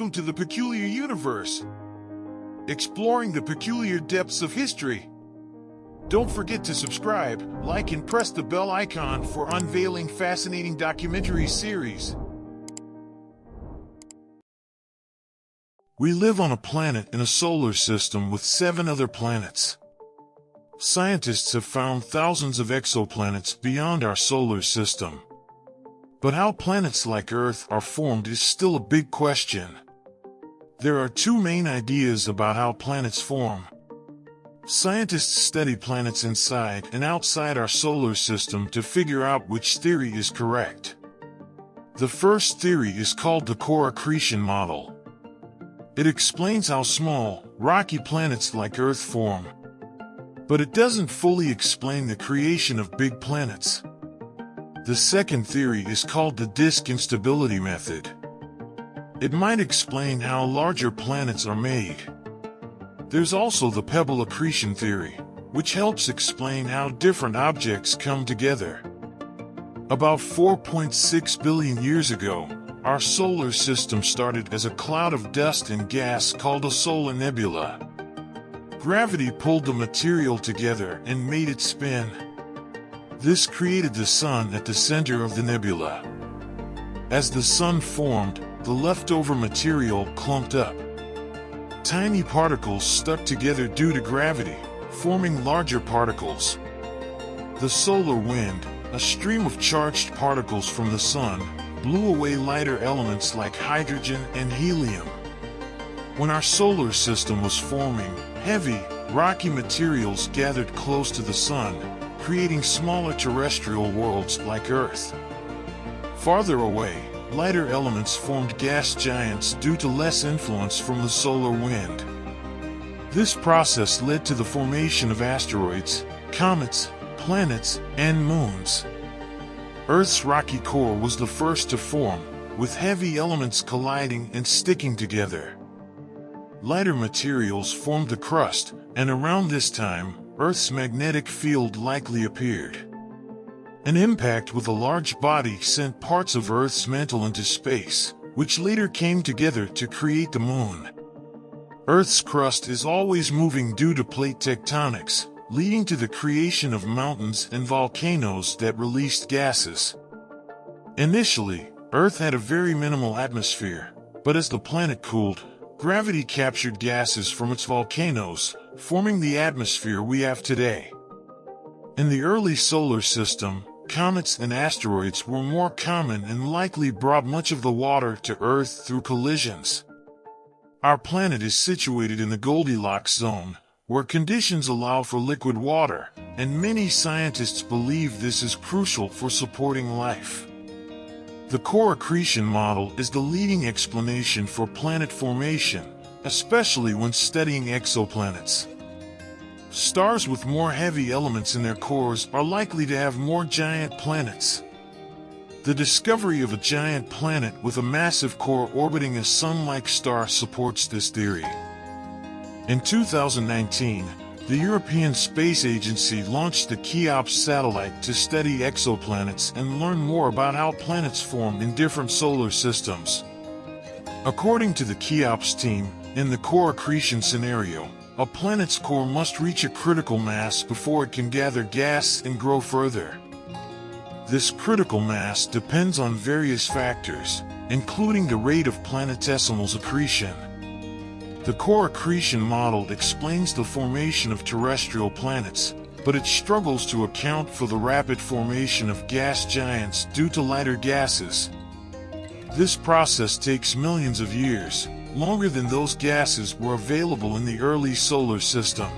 welcome to the Peculiar Universe, exploring the peculiar depths of history. Don't forget to subscribe, like and press the bell icon for unveiling fascinating documentary series. We live on a planet in a solar system with 7 other planets. Scientists have found thousands of exoplanets beyond our solar system. But how planets like Earth are formed is still a big question. There are 2 main ideas about how planets form. Scientists study planets inside and outside our solar system to figure out which theory is correct. The first theory is called the core accretion model. It explains how small, rocky planets like Earth form. But it doesn't fully explain the creation of big planets. The second theory is called the disk instability method. It might explain how larger planets are made. There's also the pebble accretion theory, which helps explain how different objects come together. About 4.6 billion years ago, our solar system started as a cloud of dust and gas called a solar nebula. Gravity pulled the material together and made it spin. This created the sun at the center of the nebula. As the sun formed, the leftover material clumped up. Tiny particles stuck together due to gravity, forming larger particles. The solar wind, a stream of charged particles from the sun, blew away lighter elements like hydrogen and helium. When our solar system was forming, heavy, rocky materials gathered close to the sun, creating smaller terrestrial worlds like Earth. Farther away, lighter elements formed gas giants due to less influence from the solar wind. This process led to the formation of asteroids, comets, planets, and moons. Earth's rocky core was the first to form, with heavy elements colliding and sticking together. Lighter materials formed the crust, and around this time, Earth's magnetic field likely appeared. An impact with a large body sent parts of Earth's mantle into space, which later came together to create the Moon. Earth's crust is always moving due to plate tectonics, leading to the creation of mountains and volcanoes that released gases. Initially, Earth had a very minimal atmosphere, but as the planet cooled, gravity captured gases from its volcanoes, forming the atmosphere we have today. In the early solar system, comets and asteroids were more common and likely brought much of the water to Earth through collisions. Our planet is situated in the Goldilocks zone, where conditions allow for liquid water, and many scientists believe this is crucial for supporting life. The core accretion model is the leading explanation for planet formation, especially when studying exoplanets. Stars with more heavy elements in their cores are likely to have more giant planets. The discovery of a giant planet with a massive core orbiting a sun-like star supports this theory. In 2019, the European Space Agency launched the Cheops satellite to study exoplanets and learn more about how planets form in different solar systems. According to the Cheops team, in the core accretion scenario, a planet's core must reach a critical mass before it can gather gas and grow further. This critical mass depends on various factors, including the rate of planetesimals accretion. The core accretion model explains the formation of terrestrial planets, but it struggles to account for the rapid formation of gas giants due to lighter gases. This process takes millions of years, longer than those gases were available in the early solar system.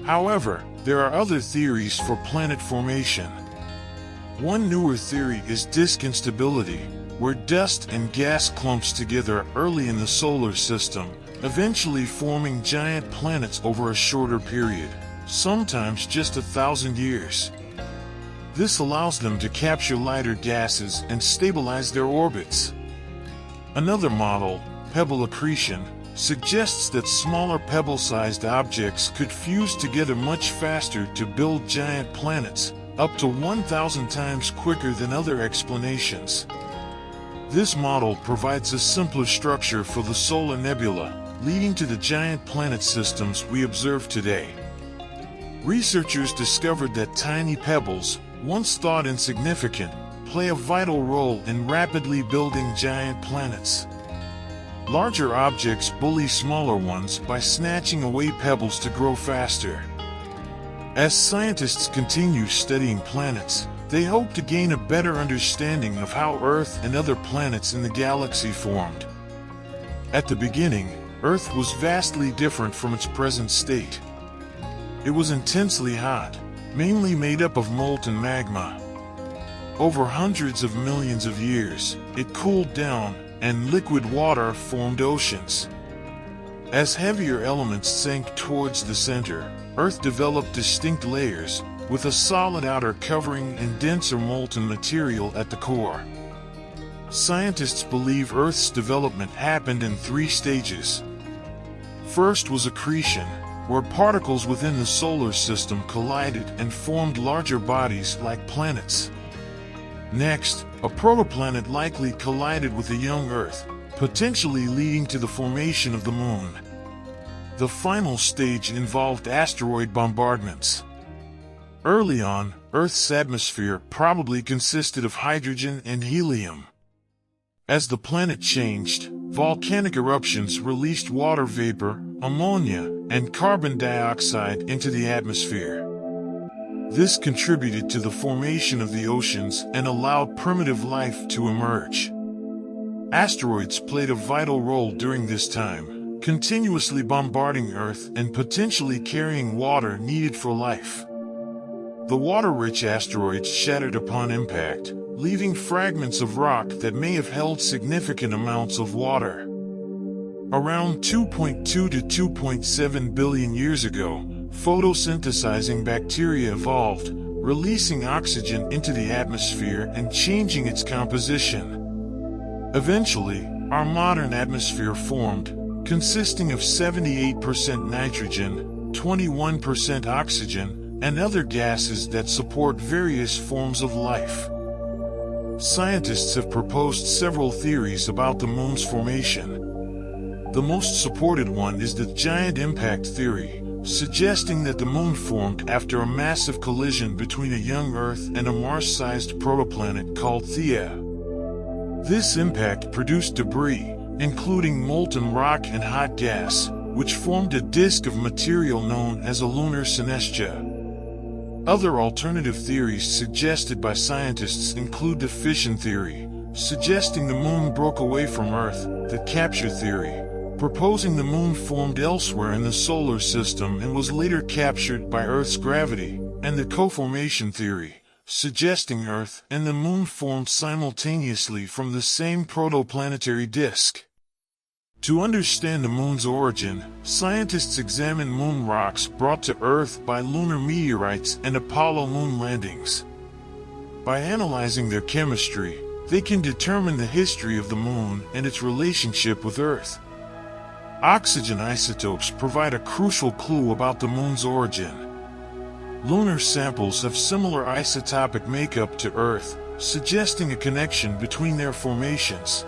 However, there are other theories for planet formation. One newer theory is disk instability, where dust and gas clumps together early in the solar system, eventually forming giant planets over a shorter period, sometimes just 1,000 years. This allows them to capture lighter gases and stabilize their orbits. Another model, pebble accretion, suggests that smaller pebble-sized objects could fuse together much faster to build giant planets, up to 1,000 times quicker than other explanations. This model provides a simpler structure for the solar nebula, leading to the giant planet systems we observe today. Researchers discovered that tiny pebbles, once thought insignificant, play a vital role in rapidly building giant planets. Larger objects bully smaller ones by snatching away pebbles to grow faster. As scientists continue studying planets, they hope to gain a better understanding of how Earth and other planets in the galaxy formed. At the beginning, Earth was vastly different from its present state. It was intensely hot, mainly made up of molten magma. Over hundreds of millions of years, it cooled down, and liquid water formed oceans. As heavier elements sank towards the center, Earth developed distinct layers, with a solid outer covering and denser molten material at the core. Scientists believe Earth's development happened in 3 stages. First was accretion, where particles within the solar system collided and formed larger bodies like planets. Next, a protoplanet likely collided with a young Earth, potentially leading to the formation of the Moon. The final stage involved asteroid bombardments. Early on, Earth's atmosphere probably consisted of hydrogen and helium. As the planet changed, volcanic eruptions released water vapor, ammonia, and carbon dioxide into the atmosphere. This contributed to the formation of the oceans and allowed primitive life to emerge. Asteroids played a vital role during this time, continuously bombarding Earth and potentially carrying water needed for life. The water-rich asteroids shattered upon impact, leaving fragments of rock that may have held significant amounts of water. Around 2.2 to 2.7 billion years ago, photosynthesizing bacteria evolved, releasing oxygen into the atmosphere and changing its composition. Eventually, our modern atmosphere formed, consisting of 78% nitrogen, 21% oxygen, and other gases that support various forms of life. Scientists have proposed several theories about the Moon's formation. The most supported one is the giant impact theory, suggesting that the Moon formed after a massive collision between a young Earth and a Mars-sized protoplanet called Theia. This impact produced debris, including molten rock and hot gas, which formed a disk of material known as a lunar synestia. Other alternative theories suggested by scientists include the fission theory, suggesting the Moon broke away from Earth, the capture theory, proposing the Moon formed elsewhere in the solar system and was later captured by Earth's gravity, and the co-formation theory, suggesting Earth and the Moon formed simultaneously from the same protoplanetary disk. To understand the Moon's origin, scientists examine moon rocks brought to Earth by lunar meteorites and Apollo moon landings. By analyzing their chemistry, they can determine the history of the Moon and its relationship with Earth. Oxygen isotopes provide a crucial clue about the Moon's origin. Lunar samples have similar isotopic makeup to Earth, suggesting a connection between their formations.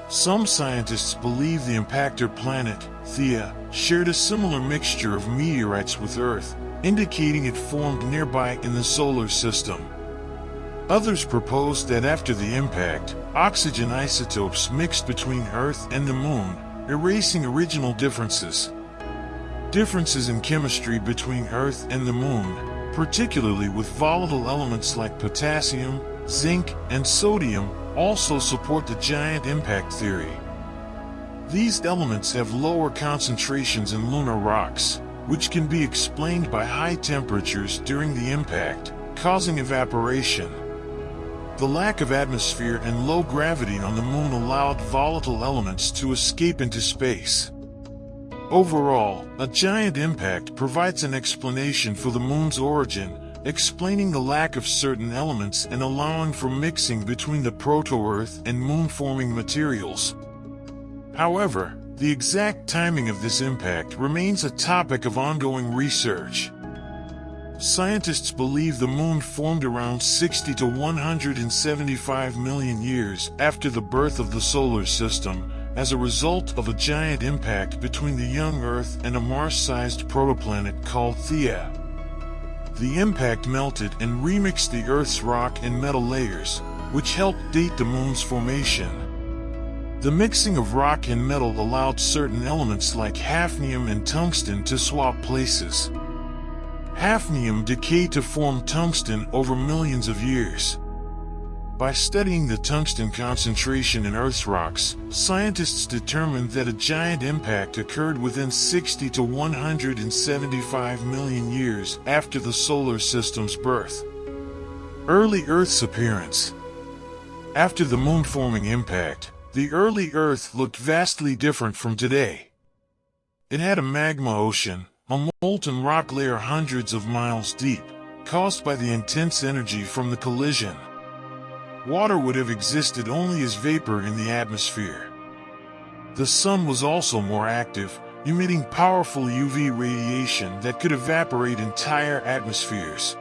Some scientists believe the impactor planet, Theia, shared a similar mixture of meteorites with Earth, indicating it formed nearby in the solar system. Others propose that after the impact, oxygen isotopes mixed between Earth and the Moon, erasing original differences. Differences in chemistry between Earth and the Moon, particularly with volatile elements like potassium, zinc, and sodium, also support the giant impact theory. These elements have lower concentrations in lunar rocks, which can be explained by high temperatures during the impact, causing evaporation. The lack of atmosphere and low gravity on the Moon allowed volatile elements to escape into space. Overall, a giant impact provides an explanation for the Moon's origin, explaining the lack of certain elements and allowing for mixing between the proto-Earth and Moon-forming materials. However, the exact timing of this impact remains a topic of ongoing research. Scientists believe the moon formed around 60 to 175 million years after the birth of the solar system, as a result of a giant impact between the young Earth and a Mars-sized protoplanet called Theia. The impact melted and remixed the Earth's rock and metal layers, which helped date the moon's formation. The mixing of rock and metal allowed certain elements like hafnium and tungsten to swap places. Hafnium decayed to form tungsten over millions of years. By studying the tungsten concentration in Earth's rocks, scientists determined that a giant impact occurred within 60 to 175 million years after the solar system's birth. Early Earth's appearance. After the moon-forming impact, the early Earth looked vastly different from today. It had a magma ocean, a molten rock layer hundreds of miles deep, caused by the intense energy from the collision. Water would have existed only as vapor in the atmosphere. The sun was also more active, emitting powerful UV radiation that could evaporate entire atmospheres.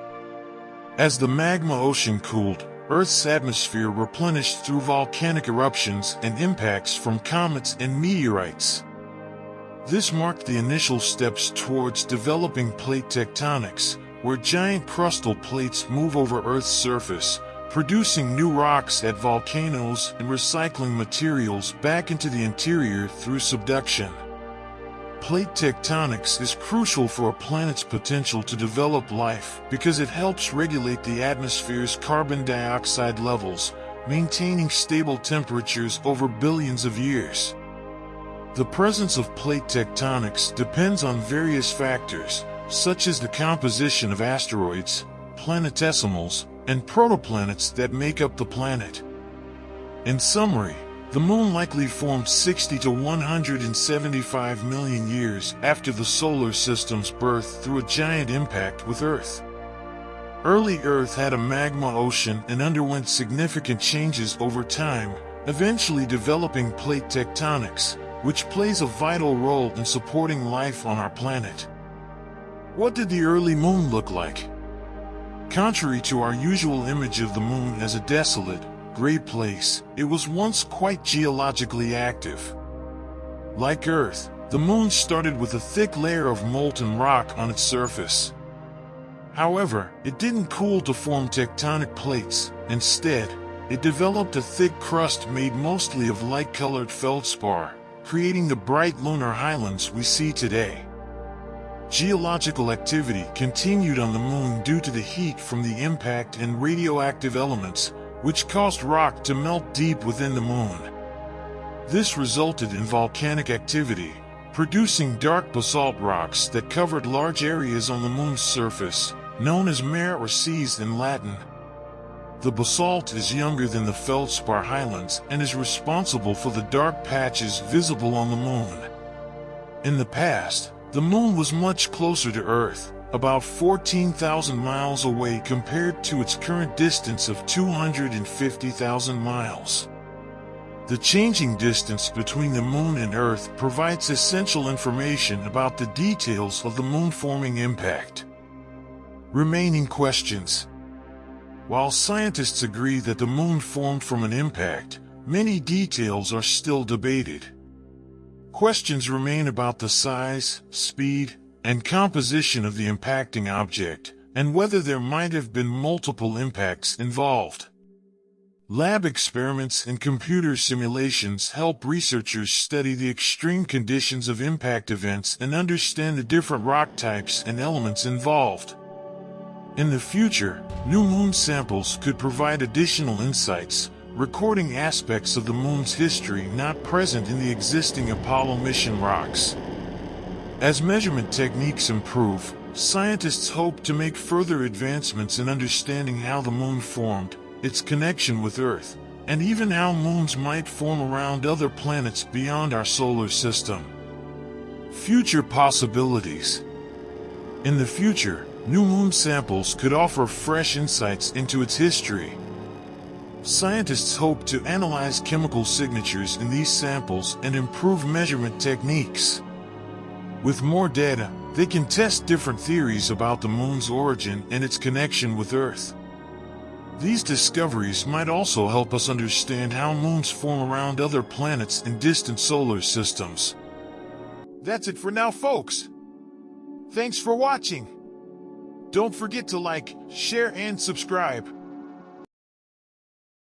As the magma ocean cooled, Earth's atmosphere replenished through volcanic eruptions and impacts from comets and meteorites. This marked the initial steps towards developing plate tectonics, where giant crustal plates move over Earth's surface, producing new rocks at volcanoes and recycling materials back into the interior through subduction. Plate tectonics is crucial for a planet's potential to develop life because it helps regulate the atmosphere's carbon dioxide levels, maintaining stable temperatures over billions of years. The presence of plate tectonics depends on various factors, such as the composition of asteroids, planetesimals, and protoplanets that make up the planet. In summary, the moon likely formed 60 to 175 million years after the solar system's birth through a giant impact with Earth. Early Earth had a magma ocean and underwent significant changes over time, eventually developing plate tectonics, which plays a vital role in supporting life on our planet. What did the early moon look like? Contrary to our usual image of the moon as a desolate, gray place, it was once quite geologically active. Like Earth, the moon started with a thick layer of molten rock on its surface. However, it didn't cool to form tectonic plates. Instead, it developed a thick crust made mostly of light-colored feldspar, creating the bright lunar highlands we see today. Geological activity continued on the moon due to the heat from the impact and radioactive elements, which caused rock to melt deep within the moon. This resulted in volcanic activity, producing dark basalt rocks that covered large areas on the moon's surface, known as mare or seas in Latin. The basalt is younger than the feldspar highlands and is responsible for the dark patches visible on the moon. In the past, the moon was much closer to Earth, about 14,000 miles away compared to its current distance of 250,000 miles. The changing distance between the moon and Earth provides essential information about the details of the moon-forming impact. Remaining questions. While scientists agree that the moon formed from an impact, many details are still debated. Questions remain about the size, speed, and composition of the impacting object, and whether there might have been multiple impacts involved. Lab experiments and computer simulations help researchers study the extreme conditions of impact events and understand the different rock types and elements involved. In the future, new moon samples could provide additional insights, recording aspects of the moon's history not present in the existing Apollo mission rocks. As measurement techniques improve, scientists hope to make further advancements in understanding how the moon formed, its connection with Earth, and even how moons might form around other planets beyond our solar system. Future possibilities. In the future, new moon samples could offer fresh insights into its history. Scientists hope to analyze chemical signatures in these samples and improve measurement techniques. With more data, They can test different theories about the moon's origin and its connection with Earth. These discoveries might also help us understand how moons form around other planets in distant solar systems. That's it for now, folks. Thanks for watching. Don't forget to like, share, and subscribe.